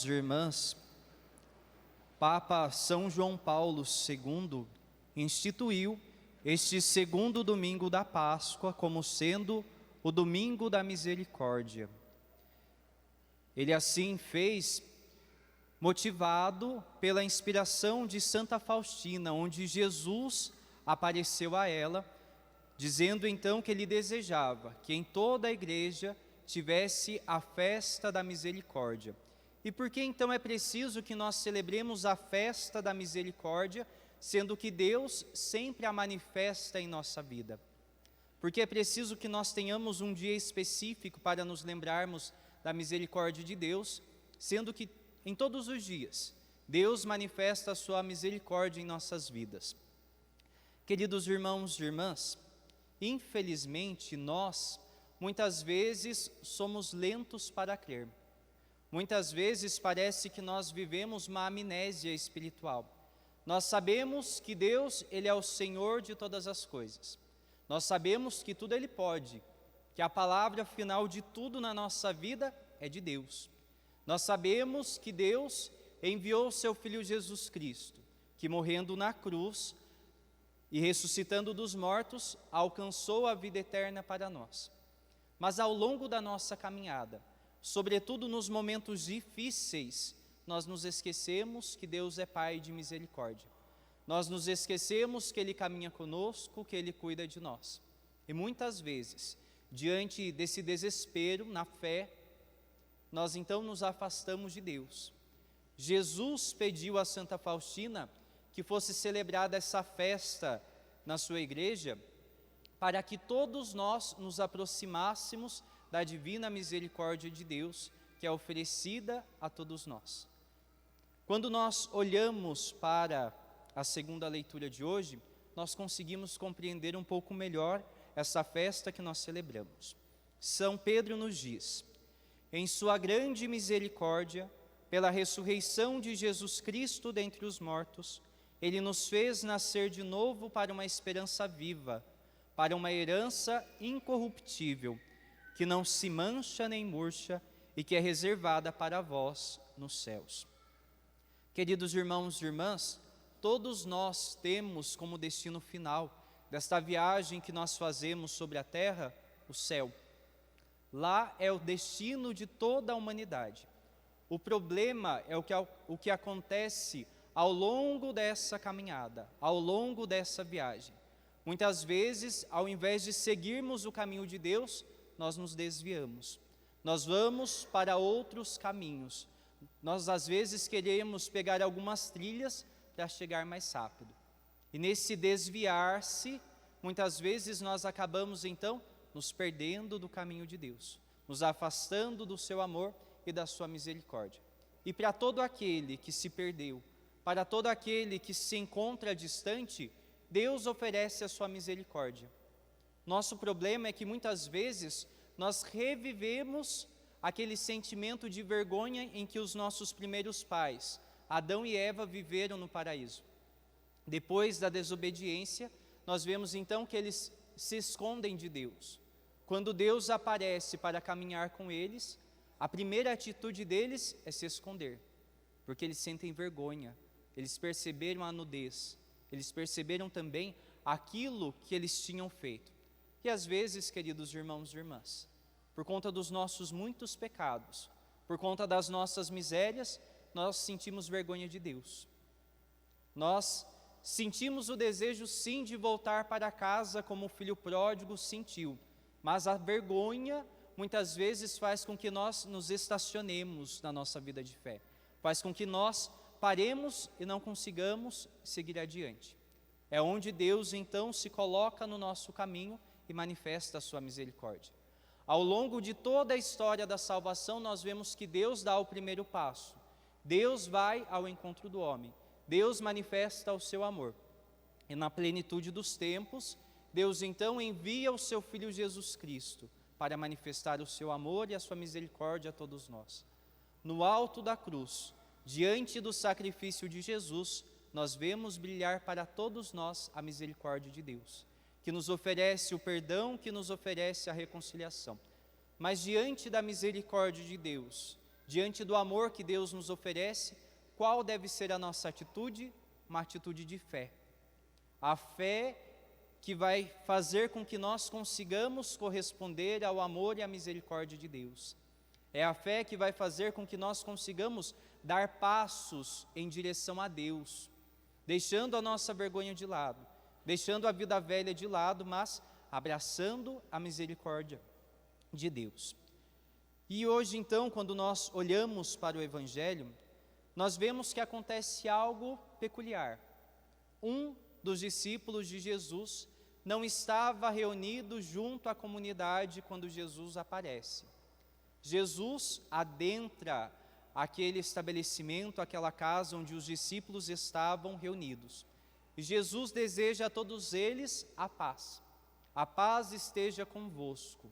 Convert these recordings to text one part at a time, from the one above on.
irmãos e irmãs, Papa São João Paulo II instituiu este segundo domingo da Páscoa como sendo o domingo da misericórdia. Ele assim fez motivado pela inspiração de Santa Faustina, onde Jesus apareceu a ela, dizendo então que ele desejava que em toda a igreja tivesse a festa da misericórdia. E por que então é preciso que nós celebremos a festa da misericórdia, sendo que Deus sempre a manifesta em nossa vida? Porque é preciso que nós tenhamos um dia específico para nos lembrarmos da misericórdia de Deus, sendo que em todos os dias Deus manifesta a sua misericórdia em nossas vidas. Queridos irmãos e irmãs, infelizmente nós muitas vezes somos lentos para crer. Muitas vezes parece que nós vivemos uma amnésia espiritual. Nós sabemos que Deus, Ele é o Senhor de todas as coisas. Nós sabemos que tudo Ele pode, que a palavra final de tudo na nossa vida é de Deus. Nós sabemos que Deus enviou o seu Filho Jesus Cristo, que morrendo na cruz e ressuscitando dos mortos, alcançou a vida eterna para nós. Mas ao longo da nossa caminhada, sobretudo nos momentos difíceis, nós nos esquecemos que Deus é Pai de misericórdia. Nós nos esquecemos que Ele caminha conosco, que Ele cuida de nós. E muitas vezes, diante desse desespero na fé, nós então nos afastamos de Deus. Jesus pediu a Santa Faustina que fosse celebrada essa festa na sua igreja, para que todos nós nos aproximássemos da divina misericórdia de Deus, que é oferecida a todos nós. Quando nós olhamos para a segunda leitura de hoje, nós conseguimos compreender um pouco melhor essa festa que nós celebramos. São Pedro nos diz: em sua grande misericórdia, pela ressurreição de Jesus Cristo dentre os mortos, Ele nos fez nascer de novo para uma esperança viva, para uma herança incorruptível, que não se mancha nem murcha e que é reservada para vós nos céus. Queridos irmãos e irmãs, todos nós temos como destino final desta viagem que nós fazemos sobre a terra, o céu. Lá é o destino de toda a humanidade. O problema é o que acontece ao longo dessa caminhada, ao longo dessa viagem. Muitas vezes, ao invés de seguirmos o caminho de Deus, nós nos desviamos. Nós vamos para outros caminhos. Nós, às vezes, queremos pegar algumas trilhas para chegar mais rápido. E nesse desviar-se, muitas vezes nós acabamos, então, nos perdendo do caminho de Deus, nos afastando do seu amor e da sua misericórdia. E para todo aquele que se perdeu, para todo aquele que se encontra distante, Deus oferece a sua misericórdia. Nosso problema é que muitas vezes nós revivemos aquele sentimento de vergonha em que os nossos primeiros pais, Adão e Eva, viveram no paraíso. Depois da desobediência, nós vemos então que eles se escondem de Deus. Quando Deus aparece para caminhar com eles, a primeira atitude deles é se esconder, porque eles sentem vergonha, eles perceberam a nudez, eles perceberam também aquilo que eles tinham feito. E às vezes, queridos irmãos e irmãs, por conta dos nossos muitos pecados, por conta das nossas misérias, nós sentimos vergonha de Deus. Nós sentimos o desejo sim de voltar para casa como o filho pródigo sentiu, mas a vergonha muitas vezes faz com que nós nos estacionemos na nossa vida de fé, faz com que nós paremos e não consigamos seguir adiante. É onde Deus então se coloca no nosso caminho e manifesta a sua misericórdia. Ao longo de toda a história da salvação, nós vemos que Deus dá o primeiro passo. Deus vai ao encontro do homem. Deus manifesta o seu amor. E na plenitude dos tempos, Deus então envia o seu Filho Jesus Cristo para manifestar o seu amor e a sua misericórdia a todos nós. No alto da cruz, diante do sacrifício de Jesus, nós vemos brilhar para todos nós a misericórdia de Deus, que nos oferece o perdão, que nos oferece a reconciliação. Mas diante da misericórdia de Deus, Diante do amor que Deus nos oferece, qual deve ser a nossa atitude? Uma atitude de fé. A fé que vai fazer com que nós consigamos corresponder ao amor e à misericórdia de Deus. É a fé que vai fazer com que nós consigamos dar passos em direção a Deus, deixando a nossa vergonha de lado, deixando a vida velha de lado, mas abraçando a misericórdia de Deus. E hoje, então, quando nós olhamos para o Evangelho, nós vemos que acontece algo peculiar. Um dos discípulos de Jesus não estava reunido junto à comunidade quando Jesus aparece. Jesus adentra aquele estabelecimento, aquela casa onde os discípulos estavam reunidos. E Jesus deseja a todos eles a paz. A paz esteja convosco.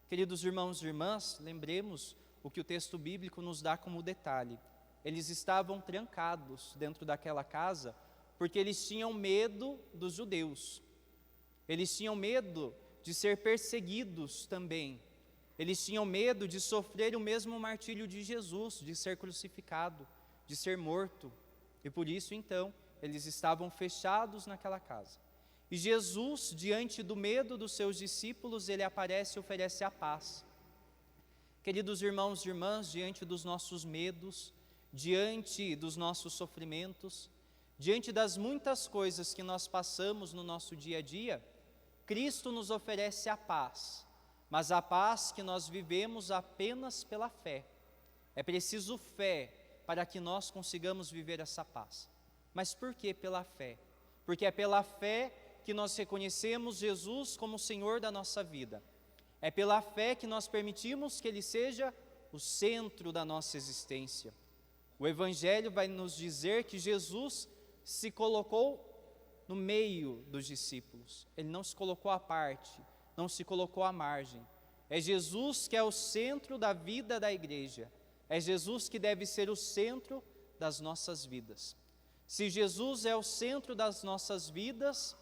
Queridos irmãos e irmãs, lembremos o que o texto bíblico nos dá como detalhe. Eles estavam trancados dentro daquela casa porque eles tinham medo dos judeus. Eles tinham medo de ser perseguidos também. Eles tinham medo de sofrer o mesmo martírio de Jesus, de ser crucificado, de ser morto. E por isso, então, eles estavam fechados naquela casa. E Jesus, diante do medo dos seus discípulos, ele aparece e oferece a paz. Queridos irmãos e irmãs, diante dos nossos medos, diante dos nossos sofrimentos, diante das muitas coisas que nós passamos no nosso dia a dia, Cristo nos oferece a paz, mas a paz que nós vivemos apenas pela fé. É preciso fé para que nós consigamos viver essa paz. Mas por que pela fé? Porque é pela fé que nós reconhecemos Jesus como o Senhor da nossa vida. É pela fé que nós permitimos que Ele seja o centro da nossa existência. O Evangelho vai nos dizer que Jesus se colocou no meio dos discípulos. Ele não se colocou à parte, não se colocou à margem. É Jesus que é o centro da vida da igreja. É Jesus que deve ser o centro das nossas vidas. Se Jesus é o centro das nossas vidas,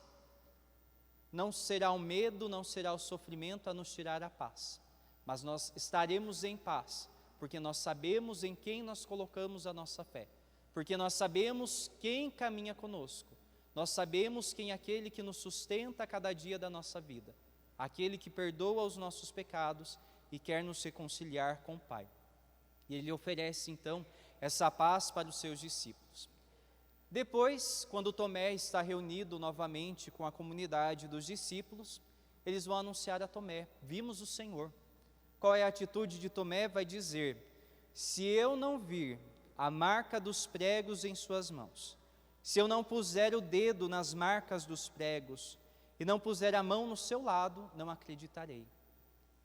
não será o medo, não será o sofrimento a nos tirar a paz. Mas nós estaremos em paz, porque nós sabemos em quem nós colocamos a nossa fé. Porque nós sabemos quem caminha conosco. Nós sabemos quem é aquele que nos sustenta a cada dia da nossa vida. Aquele que perdoa os nossos pecados e quer nos reconciliar com o Pai. E Ele oferece, então, essa paz para os seus discípulos. Depois, quando Tomé está reunido novamente com a comunidade dos discípulos, eles vão anunciar a Tomé: vimos o Senhor. Qual é a atitude de Tomé? Vai dizer: se eu não vir a marca dos pregos em suas mãos, se eu não puser o dedo nas marcas dos pregos e não puser a mão no seu lado, não acreditarei.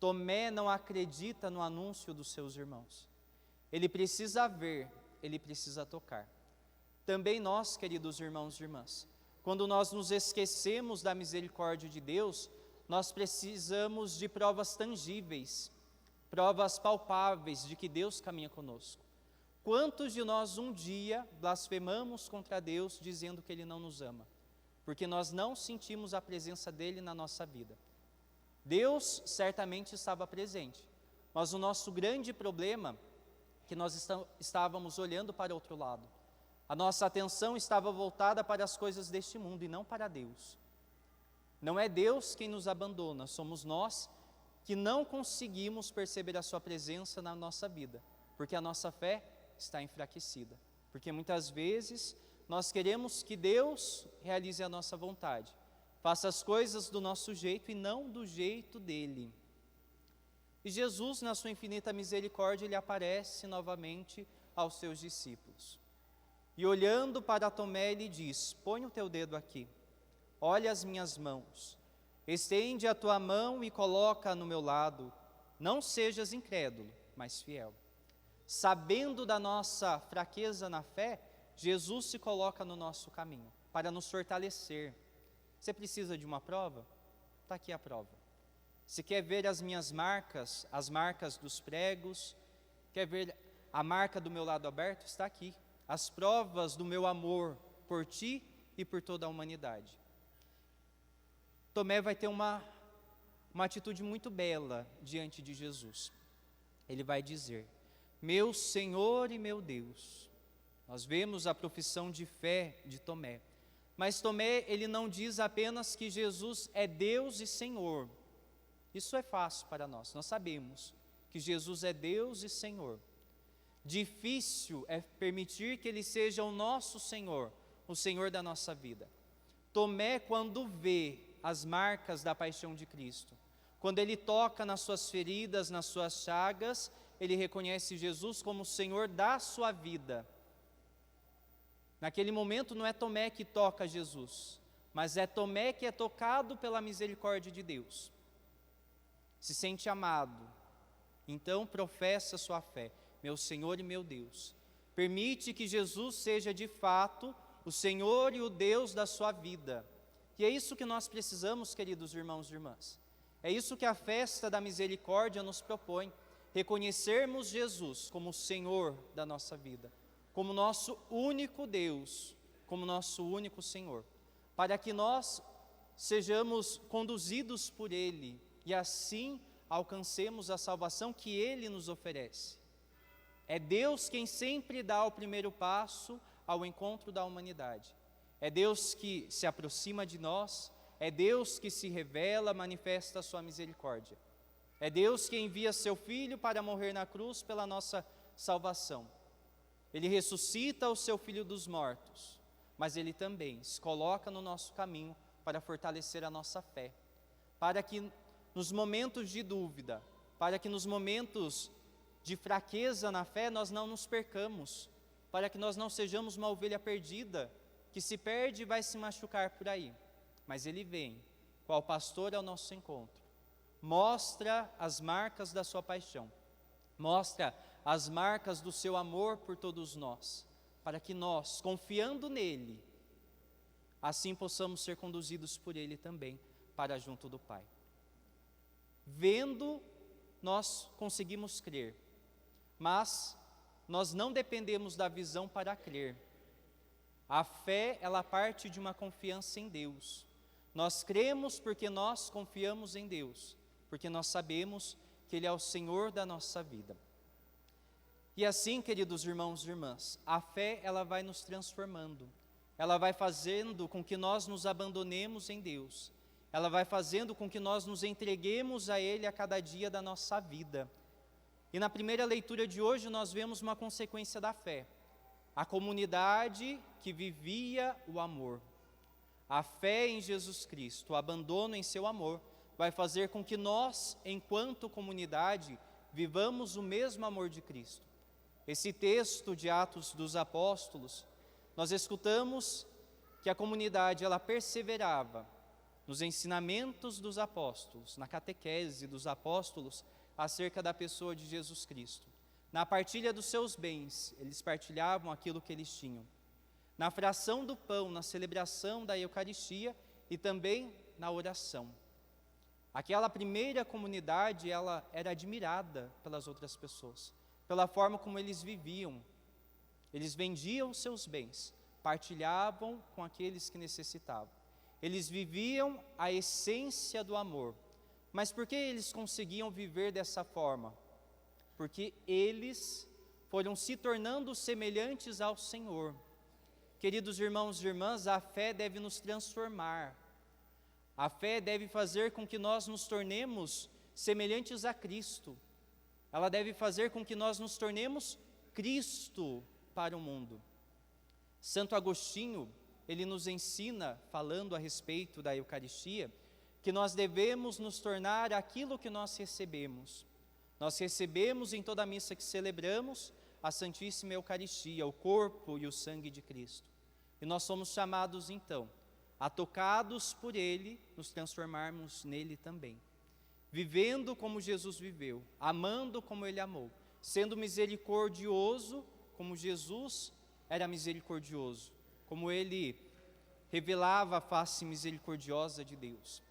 Tomé não acredita no anúncio dos seus irmãos. Ele precisa ver, ele precisa tocar. Também nós, queridos irmãos e irmãs, quando nós nos esquecemos da misericórdia de Deus, nós precisamos de provas tangíveis, provas palpáveis de que Deus caminha conosco. Quantos de nós um dia blasfemamos contra Deus dizendo que Ele não nos ama? Porque nós não sentimos a presença dEle na nossa vida. Deus certamente estava presente, mas o nosso grande problema é que nós estávamos olhando para outro lado. A nossa atenção estava voltada para as coisas deste mundo e não para Deus. Não é Deus quem nos abandona, somos nós que não conseguimos perceber a sua presença na nossa vida, porque a nossa fé está enfraquecida. Porque muitas vezes nós queremos que Deus realize a nossa vontade, faça as coisas do nosso jeito e não do jeito dEle. E Jesus, na sua infinita misericórdia, Ele aparece novamente aos seus discípulos. E olhando para Tomé, Ele diz: põe o teu dedo aqui, olha as minhas mãos, estende a tua mão e coloca no meu lado, não sejas incrédulo, mas fiel. Sabendo da nossa fraqueza na fé, Jesus se coloca no nosso caminho, para nos fortalecer. Você precisa de uma prova? Está aqui a prova. Você quer ver as minhas marcas, as marcas dos pregos? Quer ver a marca do meu lado aberto? Está aqui. As provas do meu amor por ti e por toda a humanidade. Tomé vai ter uma atitude muito bela diante de Jesus. Ele vai dizer: meu Senhor e meu Deus. Nós vemos a profissão de fé de Tomé. Mas Tomé, ele não diz apenas que Jesus é Deus e Senhor. Isso é fácil para nós sabemos que Jesus é Deus e Senhor. Difícil é permitir que Ele seja o nosso Senhor, o Senhor da nossa vida. Tomé, quando vê as marcas da paixão de Cristo, quando ele toca nas suas feridas, nas suas chagas, ele reconhece Jesus como o Senhor da sua vida. Naquele momento não é Tomé que toca Jesus, mas é Tomé que é tocado pela misericórdia de Deus. Se sente amado, então professa sua fé, meu Senhor e meu Deus. Permite que Jesus seja de fato o Senhor e o Deus da sua vida. E é isso que nós precisamos, queridos irmãos e irmãs. É isso que a festa da misericórdia nos propõe, reconhecermos Jesus como o Senhor da nossa vida, como nosso único Deus, como nosso único Senhor, para que nós sejamos conduzidos por Ele e assim alcancemos a salvação que Ele nos oferece. É Deus quem sempre dá o primeiro passo ao encontro da humanidade. É Deus que se aproxima de nós, é Deus que se revela, manifesta a sua misericórdia. É Deus que envia seu Filho para morrer na cruz pela nossa salvação. Ele ressuscita o seu Filho dos mortos, mas Ele também se coloca no nosso caminho para fortalecer a nossa fé, para que nos momentos de dúvida, para que nos momentos de fraqueza na fé nós não nos percamos, para que nós não sejamos uma ovelha perdida, que se perde e vai se machucar por aí. Mas Ele vem, qual pastor ao nosso encontro, mostra as marcas da sua paixão, mostra as marcas do seu amor por todos nós, para que nós, confiando nele, assim possamos ser conduzidos por Ele também, para junto do Pai. Vendo, nós conseguimos crer, mas nós não dependemos da visão para crer. A fé, ela parte de uma confiança em Deus. Nós cremos porque nós confiamos em Deus, porque nós sabemos que Ele é o Senhor da nossa vida. E assim, queridos irmãos e irmãs, a fé, ela vai nos transformando, ela vai fazendo com que nós nos abandonemos em Deus, ela vai fazendo com que nós nos entreguemos a Ele a cada dia da nossa vida. E na primeira leitura de hoje nós vemos uma consequência da fé, a comunidade que vivia o amor. A fé em Jesus Cristo, o abandono em seu amor, vai fazer com que nós, enquanto comunidade, vivamos o mesmo amor de Cristo. Esse texto de Atos dos Apóstolos, nós escutamos que a comunidade, ela perseverava nos ensinamentos dos apóstolos, na catequese dos apóstolos, acerca da pessoa de Jesus Cristo. Na partilha dos seus bens, eles partilhavam aquilo que eles tinham. Na fração do pão, na celebração da Eucaristia e também na oração. Aquela primeira comunidade, ela era admirada pelas outras pessoas, pela forma como eles viviam. Eles vendiam os seus bens, partilhavam com aqueles que necessitavam. Eles viviam a essência do amor. Mas por que eles conseguiam viver dessa forma? Porque eles foram se tornando semelhantes ao Senhor. Queridos irmãos e irmãs, a fé deve nos transformar. A fé deve fazer com que nós nos tornemos semelhantes a Cristo. Ela deve fazer com que nós nos tornemos Cristo para o mundo. Santo Agostinho, ele nos ensina, falando a respeito da Eucaristia, que nós devemos nos tornar aquilo que nós recebemos. Nós recebemos em toda a missa que celebramos a Santíssima Eucaristia, o corpo e o sangue de Cristo. E nós somos chamados então, a tocados por Ele, nos transformarmos nele também. Vivendo como Jesus viveu, amando como Ele amou, sendo misericordioso como Jesus era misericordioso, como Ele revelava a face misericordiosa de Deus.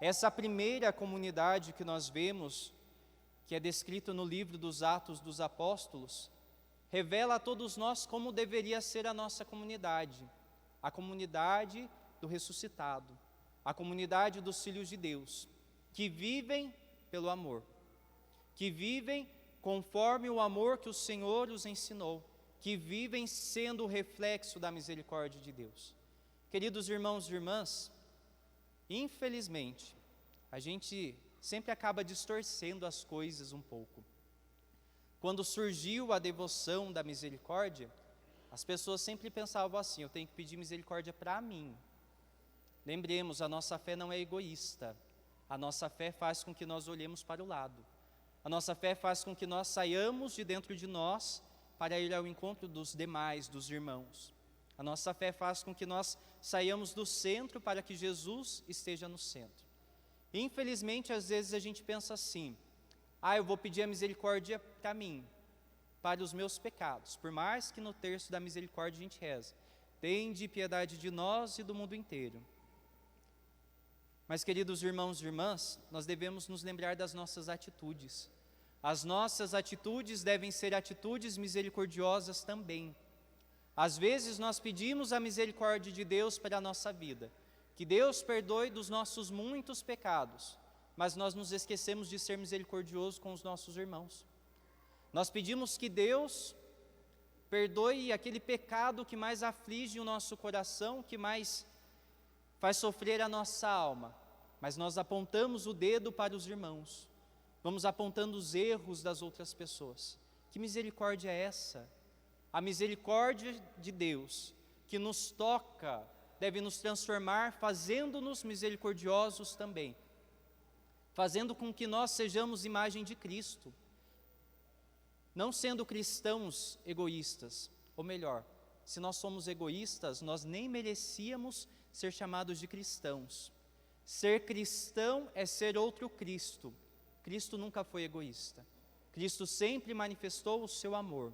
Essa primeira comunidade que nós vemos, que é descrito no livro dos Atos dos Apóstolos, revela a todos nós como deveria ser a nossa comunidade, a comunidade do ressuscitado, a comunidade dos filhos de Deus, que vivem pelo amor, que vivem conforme o amor que o Senhor os ensinou, que vivem sendo o reflexo da misericórdia de Deus. Queridos irmãos e irmãs, infelizmente, a gente sempre acaba distorcendo as coisas um pouco. Quando surgiu a devoção da misericórdia, as pessoas sempre pensavam assim: eu tenho que pedir misericórdia para mim. Lembremos, a nossa fé não é egoísta. A nossa fé faz com que nós olhemos para o lado. A nossa fé faz com que nós saiamos de dentro de nós para ir ao encontro dos demais, dos irmãos. A nossa fé faz com que nós saiamos do centro para que Jesus esteja no centro. Infelizmente, às vezes a gente pensa assim: eu vou pedir a misericórdia para mim, para os meus pecados. Por mais que no terço da misericórdia a gente reza: tende piedade de nós e do mundo inteiro. Mas, queridos irmãos e irmãs, nós devemos nos lembrar das nossas atitudes. As nossas atitudes devem ser atitudes misericordiosas também. Às vezes nós pedimos a misericórdia de Deus para a nossa vida, que Deus perdoe dos nossos muitos pecados, mas nós nos esquecemos de ser misericordioso com os nossos irmãos. Nós pedimos que Deus perdoe aquele pecado que mais aflige o nosso coração, que mais faz sofrer a nossa alma, mas nós apontamos o dedo para os irmãos, vamos apontando os erros das outras pessoas. Que misericórdia é essa? A misericórdia de Deus, que nos toca, deve nos transformar, fazendo-nos misericordiosos também, fazendo com que nós sejamos imagem de Cristo, não sendo cristãos egoístas, ou melhor, se nós somos egoístas, nós nem merecíamos ser chamados de cristãos. Ser cristão é ser outro Cristo. Cristo nunca foi egoísta. Cristo sempre manifestou o seu amor.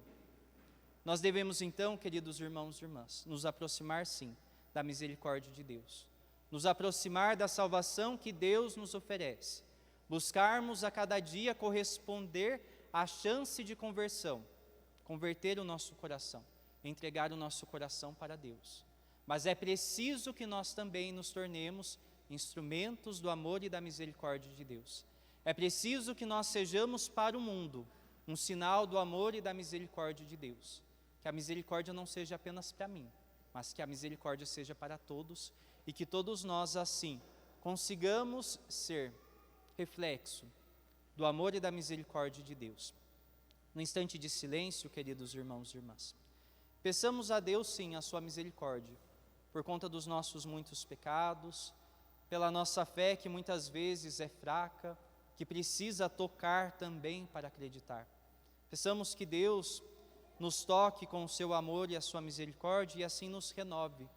Nós devemos então, queridos irmãos e irmãs, nos aproximar sim da misericórdia de Deus, nos aproximar da salvação que Deus nos oferece, buscarmos a cada dia corresponder à chance de conversão, converter o nosso coração, entregar o nosso coração para Deus. Mas é preciso que nós também nos tornemos instrumentos do amor e da misericórdia de Deus. É preciso que nós sejamos para o mundo um sinal do amor e da misericórdia de Deus. Que a misericórdia não seja apenas para mim, mas que a misericórdia seja para todos, e que todos nós assim consigamos ser reflexo do amor e da misericórdia de Deus. No instante de silêncio, queridos irmãos e irmãs, peçamos a Deus sim a sua misericórdia, por conta dos nossos muitos pecados, pela nossa fé que muitas vezes é fraca, que precisa tocar também para acreditar. Peçamos que Deus nos toque com o seu amor e a sua misericórdia e assim nos renove,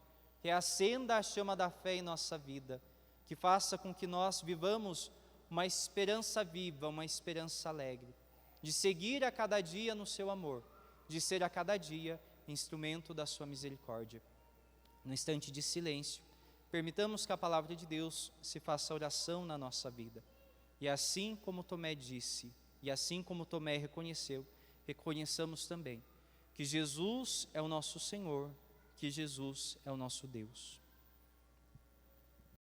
reacenda a chama da fé em nossa vida, que faça com que nós vivamos uma esperança viva, uma esperança alegre, de seguir a cada dia no seu amor, de ser a cada dia instrumento da sua misericórdia. No instante de silêncio, permitamos que a palavra de Deus se faça oração na nossa vida. E assim como Tomé disse, e assim como Tomé reconheceu, reconheçamos também que Jesus é o nosso Senhor, que Jesus é o nosso Deus.